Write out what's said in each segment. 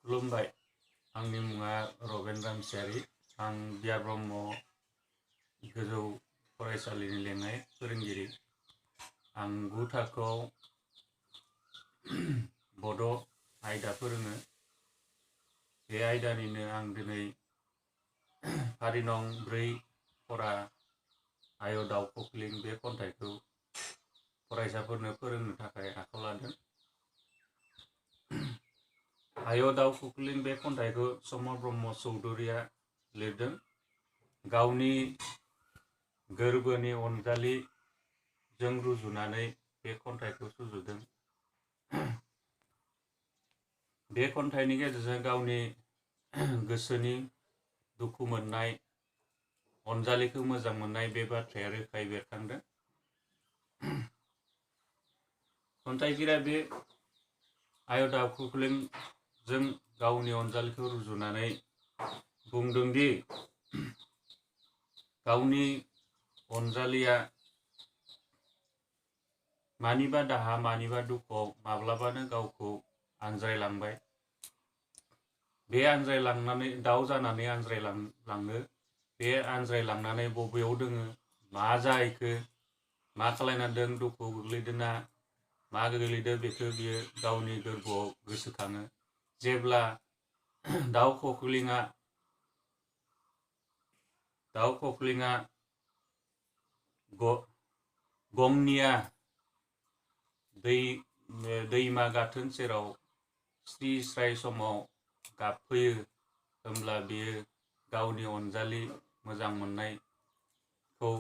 खुलुमबाय। आंनि मुङा रबेन रामसियारि। आं बिआर ब्रह्म गोजौ फरायसालिनि लेङाइ फोरोंगिरि। आं 9 थाखोआव बड' आयदा फोरोङो। बे आयदानिनो आं दिनै फारि नं 4 फरा आय दाउ खख्लिं बे खन्थाइखौ फरायसाफोरनो फोरोंनो थाखाय आखायाव लादों। आय दाउ खख्लिं बे खन्थाइखौ समर ब्रह्म चौधुरिया लिरदों। गावनि गोरबोनि अनजालिजों रुजुनानै बे खन्थाइखौ सुजुदों। बे खन्थाइनि गेजेरजों गावनि गोसोनि दुखु मोननाय, अनजालिखौ मोजां मोननाय बे बाथ्राया रोखायै बेरखांदों। खन्थाइगिरिया बे आय दाउ खख्लिंजों गावनि अनजालिखौ रुजुनानै बुंदों दि गावनि अनजालिया मानिबा दाहा मानिबा दुखुआव माब्लाबानो गावखौ आनज्रायलांबाय। बे आनज्रायलांनानै दाउ जानानै आनज्रायलाङो। बे आनज्रायलांनानै बबेयाव दोङो, मा जाहैखो, मा खालायना दों, दुखुआव गोग्लैदोंना मा गोग्लैदों बेखौ बियो गावनि गोरबोआव गोसोखाङो। जेब्ला दाउ खख्लिङा गंनिया दैमा गाथोन सेराव स्रि स्राय समाव गाबफैयो, होमब्ला बियो गावनि अनजालि मोजां मोननायखौ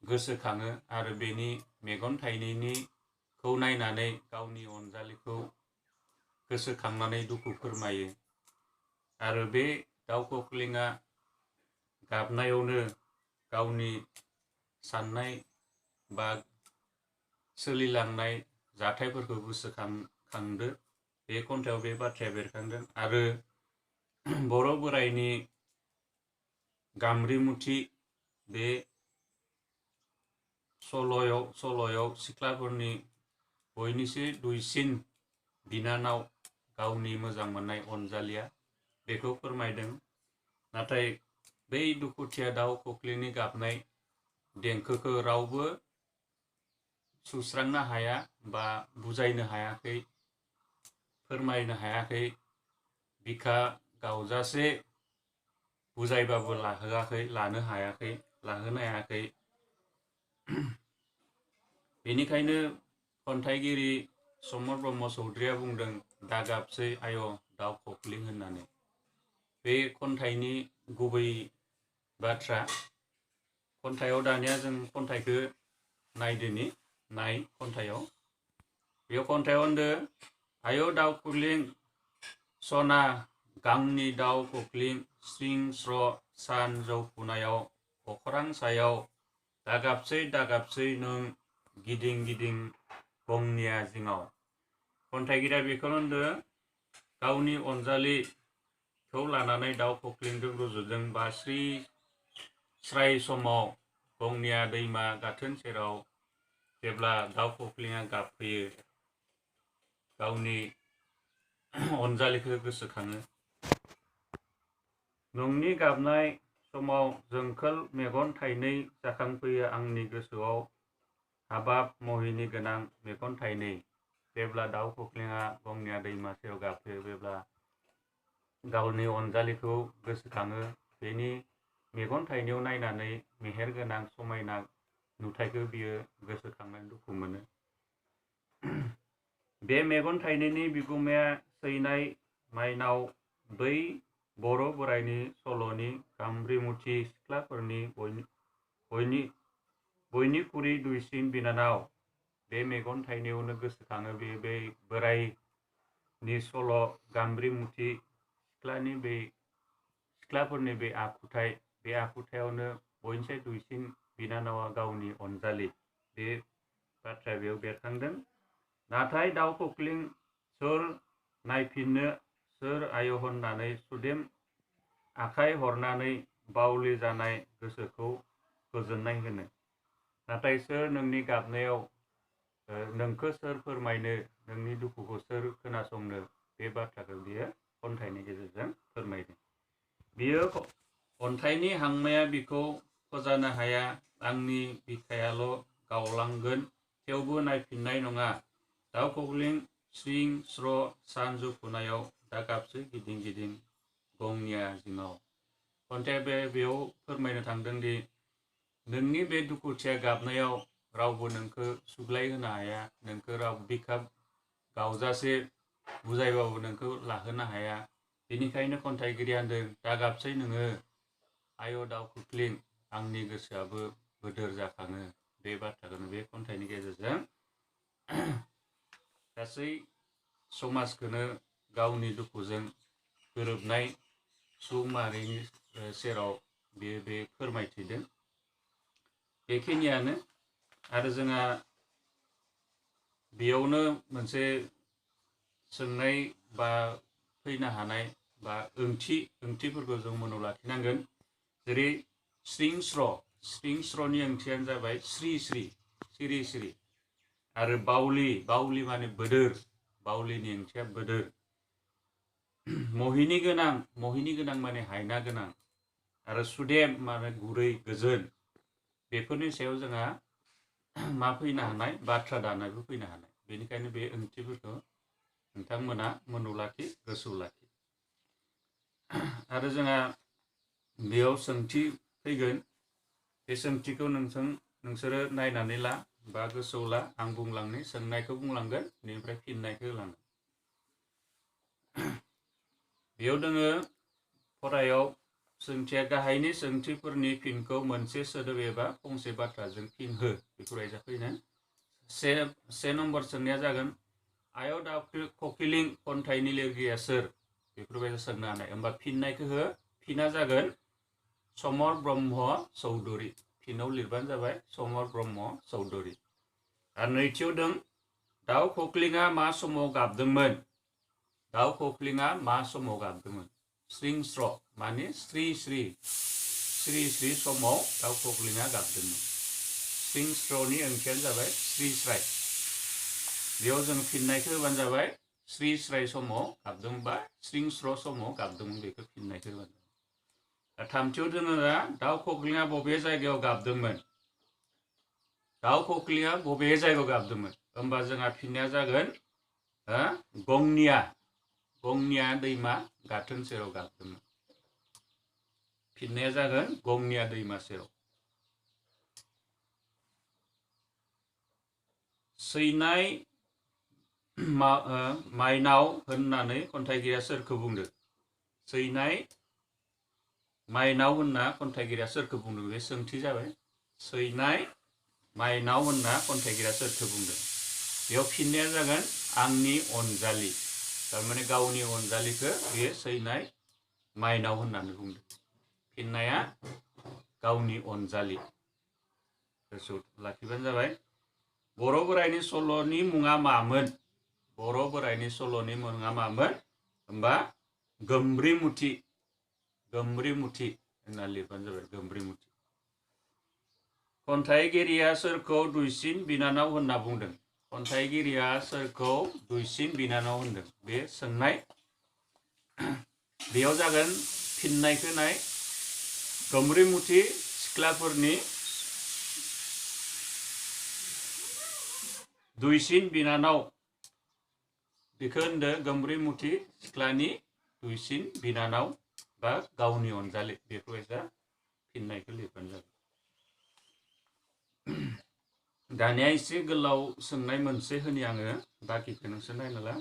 गोसोखाङो आरो बेनि मेगन थाइनैनिखौ नायनानै गावनि अनजालिखौ गोसोखांनानै दुखु फोरमायो। आरो बे दाउ खख्लिङा गाबनायावनो गावनि साननाय बा सोलिलांनाय जाथायफोरखौ गोसोखांदो। बे खन्थाइयाव बे बाथ्राया बेरखांदों। आरो बर' बोराइनि गाम्रिमुथि बे सल'याव सिख्लाफोरनि बयनिख्रुइ दुइसिन बिनानाव गावनि मोजां मोननाय अनजालिया बेखौ फोरमायदों। नाथाय बै दुखुथिया दाउ खख्लिंनि गाबनाय देंखोखौ रावबो सुस्रांनो हाया बा बुजायनो हायाखै, फोरमायनो हायाखै। बिखा गावजासे बुजायबाबो लाहोनो हायाखै। बेनिखायनो खन्थाइगिरि समर ब्रह्म चौधुरिया बुंदों, दागाबसै आय दाउ खख्लिं होननानै। बे खन्थाइनि गुबै बाथ्रा। खन्थाइयाव दानिया जों खन्थाइखौ नायदोनि। खन्थाइयाव बेयाव खन्थाइयाव होनदो, आय दाउ खख्लिं सना गांनि दाउ खख्लिं स्रिं स्र' सान जौफुनायाव अख्रां सायाव दागाबसै नों गिदिं गिदिं गंनिया जिङाव। खन्थाइगिरिया बेखौनो होनदो, गावनि अनजालिखौ लानानै दाउ खख्लिंजों रुजुदों। बा स्रि स्राय समाव गंनिया दैमा गाथोन सेराव जेब्ला दाउ खख्लिङा गाबफैयो, गावनि अनजालिखौ गोसोखाङो। नोंनि गाबनाय समाव जोंखोल मेगन थाइनै जाखांफैयो आंनि गोसोआव, हाबाब महिनी गोनां मेगन थाइनै। जेब्ला दाउ खख्लिङा गंनिया दैमा सेराव गाबफैयो, जेब्ला गावनि अनजालिखौ गोसोखाङो, बेनि मेगन थाइनैयाव नायनानै मेहेर गोनां समायना नुथायखौ बियो गोसोखांनानै दुखु मोनो। बे मेगन थाइनैनि बिगुमाया सैनाय माइनाव, बै बर' बोराइनि सल'नि गाम्रिमुथि सिख्लाफोरनि बयनिख्रुइ दुइसिन बिनानाव। बे मेगन थाइनैयावनो गोसोखाङो बे बोराइनि सल' गाम्रिमुथि सिख्लाफोरनि बे आखुथाय। बे आखुथायावनो बयनिसाय दुइसिन बिनानावा गावनि अनजालि। बे बाथ्राया बेयाव बेरखांदों। नाथाय दाउ खख्लिं सोर नायफिननो, सोर आय होननानै सुदेम आखाय हरनानै बावलि जानाय गोसोखौ गोजोननाय होनो। नाथाय सोर नोंनि गाबनायाव नोंखौ सोर फोरमायनो, नोंनि दुखुखौ सोर खोनासंनो, बे बाथ्राखौ बियो खन्थाइनि गेजेरजों फोरमायदों। बियो अन्थाइनि हांमाया बिखौ फोजानो हाया, आंनि बिखायाल' गावलांगोन थेवबो नायफिननाय नङा, दाउ खख्लिं स्रिं स्र' सानजौफुनायाव दा गाबसै गिदिं गिदिं गंनिया जिङाव। खन्थाइया बेयाव फोरमायनो थांदों दि नोंनि बे दुखुथिया गाबनायाव रावबो नोंखौ सुग्लाय होनो हाया, नोंखौ राव बिखा गावजासे बुजायबाबो नोंखौ लाहोनो हाया। बेनिखायनो खन्थाइगिरिया होनदों दा गाबसै नोङो आय' दाउ खख्लिं आंनि गोसोआबो बोदोर जाखाङो। बे बाथ्राखौनो बे खन्थाइनि गेजेरजों गासै समाजखौनो गावनि दुखुजों गोरोबनाय सुबुं माहारिनि सेराव बे फोरमायथिदों। बेखिनियानो। आरो जोंहा बेयावनो मोनसे सोंनाय बा फैनो हानाय बा ओंथिफोरखौ जों मोनाव लाखिनांगोन। जेरै स्रिं स्र'नि ओंथियानो जाबाय स्रि स्रि सिरि सिरि। आरो बावलि माने बोदोर, बावलिनि ओंथिया बोदोर। मोहिनी गोनां माने हायना गोनां। आरो सुदेम माने गुरै गोजोन। बेफोरनि सायाव जोंहा मा फैनो हानाय बाथ्रा दानायबो फैनो हानाय। बेनिखायनो बे ओंथिफोरखौ नोंथांमोना मोनाव लाखि, गोसोआव लाखि। आरो जोंहा बेयाव सोंथि फैगोन। बे सोंथिखौ नोंसोरो नायनानै ला बा गोसोआव ला। आं बुंलांनि, सोंनायखौ बुंलांगोन, बेनिफ्राय फिननायखौ होलांगोन। बेयाव दोङो फरायाव सोंथिया गाहायनि सोंथिफोरनि फिनखौ मोनसे सोदोब एबा फंसे बाथ्राजों फिन हो। बेफोरबायदि फैगोन। से नम्बर सोंनाया जागोन आय' दाउ खख्लिं खन्थाइनि लिरगिरिया सोर? बेफोरबायदि सोंनो हानाय। होमबा फिननायखौ हो। फिना जागोन समर ब्रह्म चौधुरी। फिनाव लिरबानो जाबाय समर ब्रह्म चौधुरी। आरो नैथियाव दं दाउ खख्लिङा मा समाव गाबदोंमोन? दाउ खख्लिङा मा समाव गाबदोंमोन? स्रिं स्र' माने स्रि स्रि समाव दाउ खख्लिङा गाबदोंमोन। स्रिं स्र'नि ओंथियानो जाबाय स्रि स्राय। बेयाव जों फिननायखौ होबानो जाबाय स्रि स्राय समाव गाबदोंबा स्रिं स्र' समाव गाबदोंमोन। बेखौ फिननायखौ होबानो जाबाय। थामथियाव जोङो दाउ खख्लिङा बबे जायगायाव गाबदोंमोन? दाउ खख्लिङा बबे जायगायाव गाबदोंमोन? होमबा जोंहा फिननाया जागोन गंनिया दैमा गाथोन सेराव गाबदोंमोन। फिननाया जागोन गंनिया दैमा सेराव। सैनाय माइनाव होननानै खन्थाइगिरिया सोरखौ बुंदों? सैनाय माइनाव होनना खन्थाइगिरिया सोरखौ बुंदों? बे सोंथि जाबाय। सैनाय माइनाव होनना खन्थाइगिरिया सोरखौ बुंदों? बेयाव फिननाया जागोन आंनि अनजालि। थारमाने गावनि अनजालिखौ बेयो सैनाय माइनाव होननानै बुंदों। फिननाया गावनि अनजालि। गोसोआव लाखिबानो जाबाय। बर' बोराइनि सल'नि मुङा मामोन? बर' बोराइनि सल'नि मुङा मामोन? होमबा गोमब्रिमुथि होनना लिरबानो जाबाय गोमब्रिमुथि। खन्थाइगिरिया सोरखौ दुइसिन बिनानाव होनना बुंदों? खन्थाइगिरिया सोरखौ दुइसिन बिनानाव होनदों? बे सोंनाय। बेयाव जागोन फिननायखौ नाय। गोमब्रिमुथि सिख्लाफोरनि दुइसिन बिनानाव। बेखौ होनदों गोमब्रिमुथि सिख्लानि दुइसिन बिनानाव बा गावनि अनजालि। बेफोरबायसा फिननायखौ लिरबानो जाबाय। दानिया एसे गोलाव सोंनाय मोनसे होनि आङो, बाखिखौ नोंसोर नायना ला।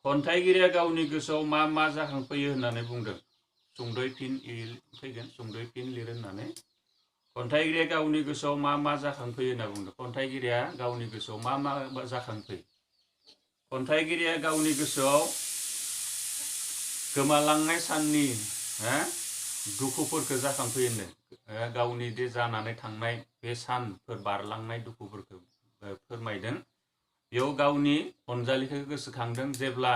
खन्थाइगिरिया गावनि गोसोआव मा मा जाखांफैयो होननानै बुंदों? सुंद'यै फिन फैगोन, सुंद'यै फिन लिर होननानै। खन्थाइगिरिया गावनि गोसोआव मा मा जाखांफैयो होनना बुंदों? खन्थाइगिरिया गावनि गोसोआव मा मा जाखांफैयो? खन्थाइगिरिया गावनि गोसोआव गोमालांनाय साननि दुखुफोरखौ जाखांफैयो होनदों। गावनि दे जानानै थांनाय बे सानफोर बारलांनाय दुखुफोरखौ फोरमायदों। बेयाव गावनि अनजालिखौ गोसोखांदों। जेब्ला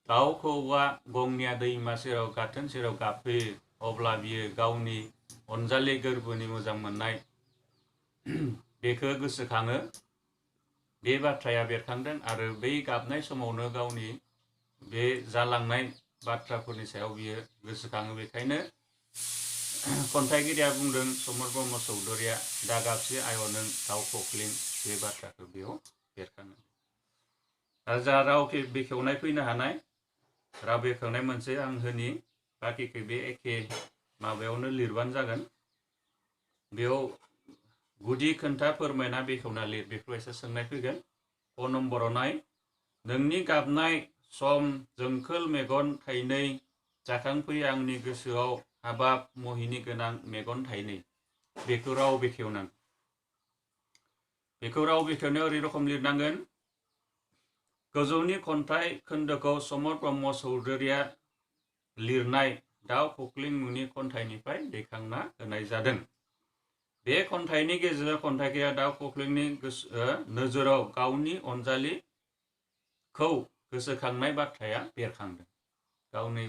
दाउ खौवौआ गंनिया दैमा सेराव गाथोन सेराव गाबफैयो, अब्ला बियो गावनि अनजालि गोरबोनि मोजां मोननाय बेखौ गोसोखाङो। बे बाथ्राया बेरखांदों आरो बै गाबनाय समावनो गावनि बे जालांनाय बाथ्राफोरनि सायाव बियो गोसोखाङो। बेखायनो खन्थाइगिरिया बुंदों समर ब्रह्म चौधुरिया दा गाबसे आय नों दाउ खख्लिं बे बाथ्राखौ बेयाव बेरखाङो। आरो जा राव बेखेवनाय फैनो हानाय राव बेखेवनाय मोनसे आं होनि बाखिखौ बे एखे माबायावनो लिरबानो जागोन। बेयाव गुदि खोन्था फोरमायना बेखेवना लिर बेफोरबायसा सोंनाय फैगोन। क नम्बराव नाय नोंनि गाबनाय सम जोंखोल मेगन थाइनै जाखांफैयो आंनि गोसोआव हाबाब महिनी गोनां मेगन थाइनै। बेखौ राव बेखेवनांगोन। बेखौ राव बेखेवनायाव ओरै रखम लिरनांगोन। गोजौनि खन्थाइ खोन्दोखौ समर ब्रह्म चौधुरिया लिरनाय दाउ खख्लिं मुंनि खन्थाइनिफ्राय दैखांना होनाय जादों। बे खन्थाइनि गेजेरजों खन्थाइगिरिया दाउ खख्लिंनि नोजोराव गावनि अनजालिखौ गोसोखांनाय बाथ्राया बेरखांदों। गावनि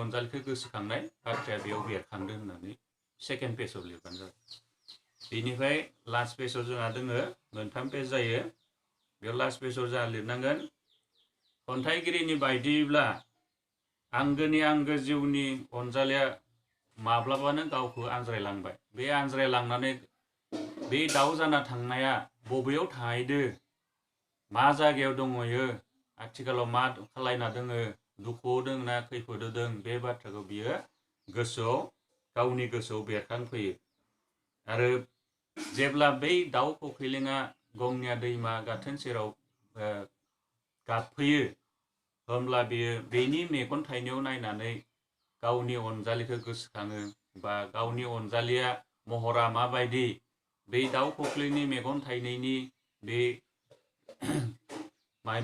अनजालिखौ गोसोखांनाय बाथ्राया बेयाव बेरखांदों होननानै सेकेन्ड पेजाव लिरबानो जाबाय। बेनिफ्राय लास्ट पेजाव जोंहा दोङो मोनथाम पेज जायो। बेयाव लास्ट पेजाव जोंहा लिरनांगोन खन्थाइगिरिनि बायदिब्ला आंगोनि आंगो जिउनि अनजालिया माब्लाबानो गावखौ आनज्रायलांबाय। बे आनज्रायलांनानै बे दाउ जाना थांनाया बबेयाव थाहैदो, मा जायगायाव दङयो, आथिखालाव मा खालायना दोङो, दुखुआव दों ना खैफोदाव दों, बे बाथ्राखौ बियो गावनि गोसोआव बेरखांफैयो। आरो जेब्ला बै दाउ खख्लिङा गंनिया दैमा गाथोन सेराव गाबफैयो होमब्ला बियो बेनि मेगन थाइनायाव नायनानै गावनि अनजालिखौ गोसोखाङो बा गावनि अनजालिया महरा माबायदि बे दाउ खख्लिंनि मेगन थाइनैनि बे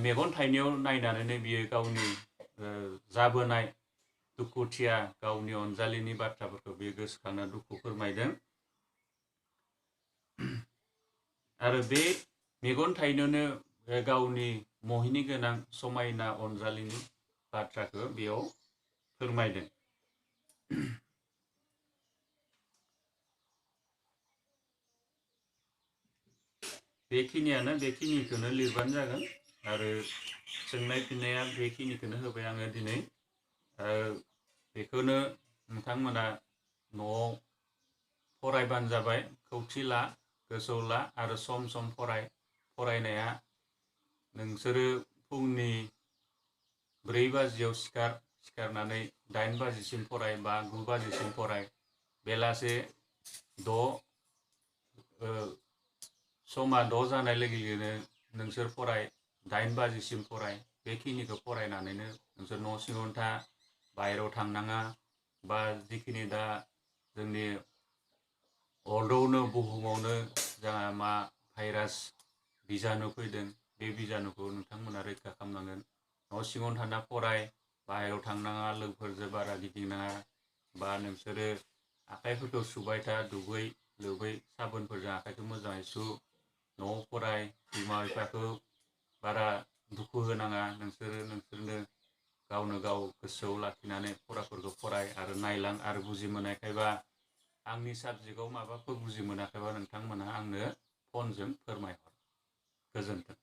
मेगन थाइनायाव नायनानैनो बियो गावनि जाबोनाय दुखुथिया गावनि अनजालिनि बाथ्राफोरखौ बियो गोसोखांना दुखु फोरमायदों। आरो बे मेगन थाइनोनो गावनि महिनी गोनां समायना अनजालिनि बाथ्राखौ बेयाव फोरमायदों। बेखिनिखौनो लिरबानो जागोन। आरो सोंनाय फिननाया बेखिनिखौनो होबाय आङो दिनै। बेखौनो नोंथांमोना न'आव फरायबानो जाबाय। खौथि ला, गोसोआव ला आरो सम सम फरायनाया नोंसोरो फुंनि 4 बाजियाव सिखारनानै 8 बाजिसिम फराय बा 9 बाजिसिम फराय। बेलासे समा 6 जानाय लोगो लोगोनो नोंसोर फराय 8 बाजिसिम फराय। बेखिनिखौ फरायनानैनो नोंसोर न' सिङावनो था, बाहेरायाव थांनाङा बा जिखिनि दा जोंनि अर्ल्डआवनो बुहुमावनो जोंहा मा भाइरास बिजानु फैदों, बे बिजानुखौ नोंथांमोना रैखा खालामनांगोन। न' सिङावनो थाना फराय, बाहेरायाव थांनाङा, लोगोफोरजों बारा गिदिंनाङा बा नोंसोरो आखाइफोरखौ सुबाय था, दुगै लोबै साबोनफोरजों आखाइखौ मोजाङै सु। न'आव फराय, बिमा बिफाखौ बारा दुखु होनाङा। नोंसोरनो गावनो गाव गोसोआव लाखिनानै फराफोरखौ फराय आरो नायलां। आरो बुजि मोनाखैबा आंनि साबजेक्टआव माबाफोर बुजि मोनाखैबा नोंथांमोनहा आंनो फनजों फोरमायहर। गोजोन्थों।